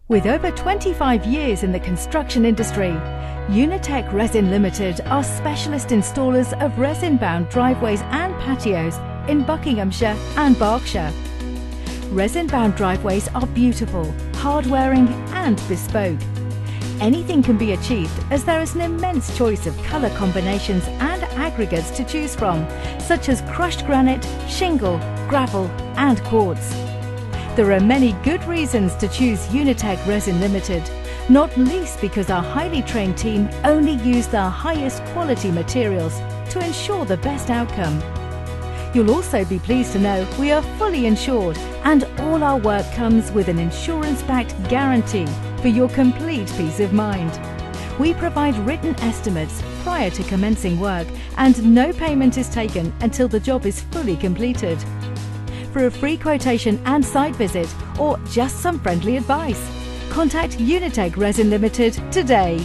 With over 25 years in the construction industry, Unitech Resin Ltd are specialist installers of resin-bound driveways and patios in Buckinghamshire and Berkshire. Resin-bound driveways are beautiful, hard-wearing and bespoke. Anything can be achieved as there is an immense choice of colour combinations and aggregates to choose from, such as crushed granite, shingle, gravel and quartz. There are many good reasons to choose Unitech Resin Ltd, not least because our highly trained team only use the highest quality materials to ensure the best outcome. You'll also be pleased to know we are fully insured and all our work comes with an insurance-backed guarantee for your complete peace of mind. We provide written estimates prior to commencing work and no payment is taken until the job is fully completed. For a free quotation and site visit or just some friendly advice, contact Unitech Resin Ltd today.